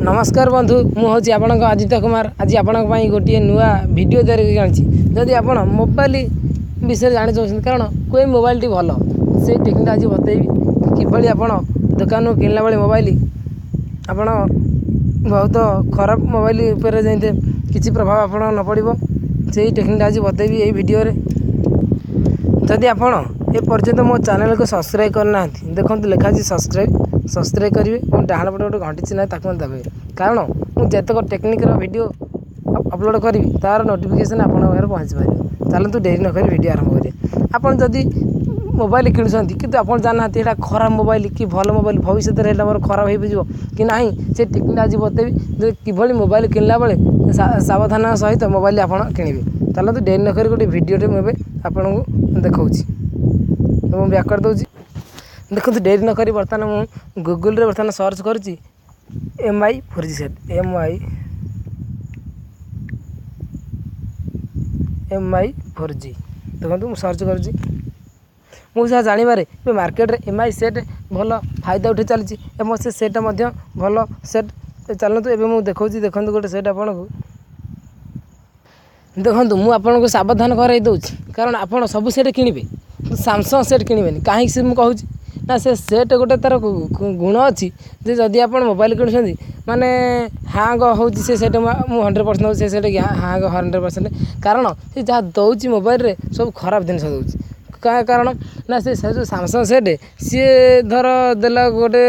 नमस्कार बंधु मुझे आपण आदित्य कुमार आज आपण गोटे नुआ वीडियो तैयारी आनी जदि आप मोबाइल विषय जानी चाहते कारण कोई मोबाइल टी भल से टेक्निक आज बतेबी किभली आप दुकान किनला बेले मोबाइल आप बहुत खराब मोबाइल उपर जाते किसी प्रभाव आप न पड़ो से टेक्निक आज बतेबी यही वीडियो जदि आप एपर्यंत मो चैनल को सब्सक्राइब करना देखो लिखा सब्सक्राइब करेंगे और डाण पटे गोटे घंटी चिन्ह ताकि दबे कारण मुझे टेक्निक वीडियो अपलोड करी तार नोटिफिकेशन आप पहुँची पारे चलतु डेरी नक वीडियो आरंभ करें आप जदि मोबाइल किणुंट कि आप जानना यहाँ खराब मोबाइल कि भल मोबाइल भविष्य में मोर खराब हो कि ना से टेक्निक आज बतेबी किभली मोबाइल किनला बेले सावधान सहित मोबाइल आप किणवे चलतु डेरी नक गोटे वीडियो मुझे आपन को देखा बैक कर दूँ देखो डेरी नक बर्तमान मुझे गूगल रे बर्तमान सर्च करुँची MI 4G set MI 4G देखो मुझे सर्च करुँची मुझे जानवर मार्केट रे MI सेट भल फायदा उठे चलती से सेट भल सेट चलतु एवं मुझे देखा देखो गोटे सेट आपन को देखो मुझे सावधान कराई दूँ कारण आप सब सेट किणवे सैमसंग सेट किणवे कहीं से मुझे कहूँ ना से सेट गोटे तार गुण अच्छी जदि आप मोबाइल किणुंट माने हैंग हो सेट मुझे 100% से सेट हैंग 100% कारण से जहाँ दौर मोबाइल रे सब खराब जिन दूँ क्या कारण ना से जो सैमसंग सेट सी धर देला गोटे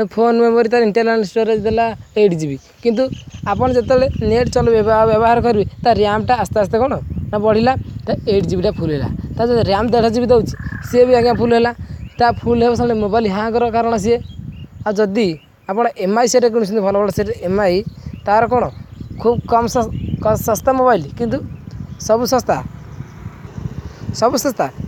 फोन मेमोरी तार इंटरनल स्टोरेज देला 8GB किंतु आपन जिते नेट चल व्यवहार करेंगे तार रैमटा आस्ते आस्ते कौन ना बढ़ला 8GB फुल है जो रैम 1.5GB दूँ सी भी आज्ञा फुल है ता फुल है सारे मोबाइल हैंगर कारण सी आदि आप MI सेट किणुंट भल भल सेट MI तार कौन खूब कम सस्ता मोबाइल किंतु सब सस्ता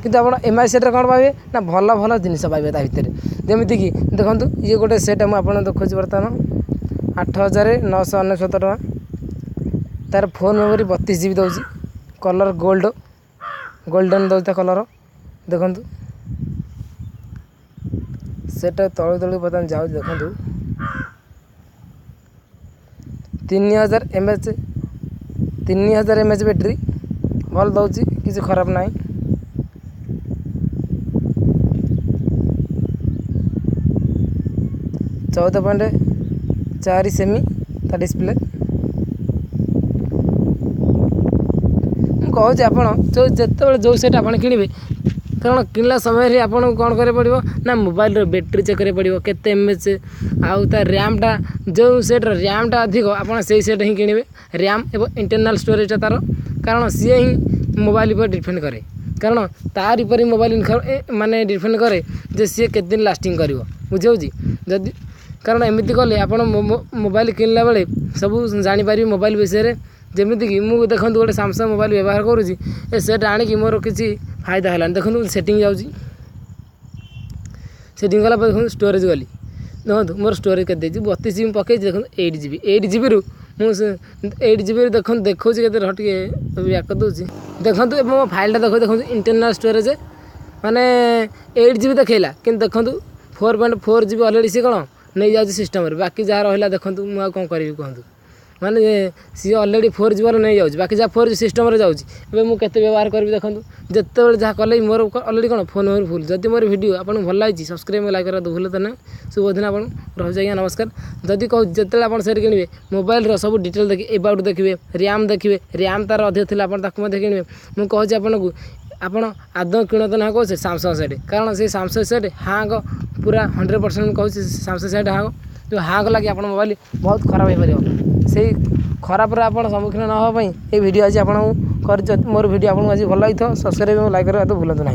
किंतु आप MI सेट कौन पाइबे ना भल भल जिनिस पाइबे ता भितर जमीती कि देखो ये गोटे सेट मुझे देखुची बर्तमान 8,999 टका तार फोन मेमोरी 32GB दूँ कलर गोल्डन दौता कलर देखु सेटा तलू तलू बर्तमान जाऊँ देखो 3000 mAh बैटेरी भल दौर किसी खराब ना 14.4 सेमी ता डिस्प्ले कहूँ आप जो जो सेट आप किणवे कारण किनला समय आपन कौन करे पड़ो ना मोबाइल बैटेरी चेक करे पड़ो केते mAh आउ तार रैमटा जो सेट रैमटा अधिक आप सेट ही किणवे रैम एवं इंटरनल स्टोरेजटा तार कारण सी ही मोबाइल पर डिपेंड करे कारण तार पर मोबाइल माने डिपेंड करे जे सी केते दिन लास्टिंग कर बुझे जदि कारण एमती कले आप मोबाइल किनला बेले सब जापर मोबाइल विषय जमीती कि मुझे देखो गोटे सैमसंग मोबाइल व्यवहार करुँची ए सेट आणिकी मोर किसी फायदा है देखो सेटिंग जाऊँगी सेटिंग गला देखो स्टोरेज गली देखो मोर स्टोरेज के 32GB पकई देखो 8GB रु मुझे 8GB देखो देखो के बैक कर दूसरी देखो मो फाइलटा देखो इंटरनल स्टोरेज माने 8GB देखला कि देखो 4.4GB अलरेडी सी कौन नहीं जाऊँगी सिस्टम बाकी जहाँ रहा देखो मुझे कौन करी कहूँ माने सी अलरेडी 4GB वाला नहीं जाऊँगी बाकी जहाँ 4G सिस्टम जाऊँगी मुझे व्यवहार करी देखो जिते जहाँ कले मोर अलरेडी कौन फोन मेमोरी फुल जदि मोर वीडियो आपको भल लगी सब्सक्राइब लाइक करा भूल तो ना शुभ दिन आप रही आज्ञा नमस्कार जदि कहूँ जिते आप सेट किणवे मोबाइल सब डिटेल देखिए एबाउट देखिए रैम देखिए रैम तार अधिक थी आप किणवे मुझे कहूँ आपको आपड़ आदौ किणत ना कहे सैमसंग सेट कारण से सैमसंग सेट हैंग पूरा 100% कहूँ सैमसंग सेट हैंग जो हैंग लगे आप मोबाइल बहुत खराब हो पार से खराब आप सम्मुखीन न होगा ये वीडियो आज आपको मोर वीडियो आपको आज भल लगी सब्सक्राइब लाइक करवा तो भूलु ना।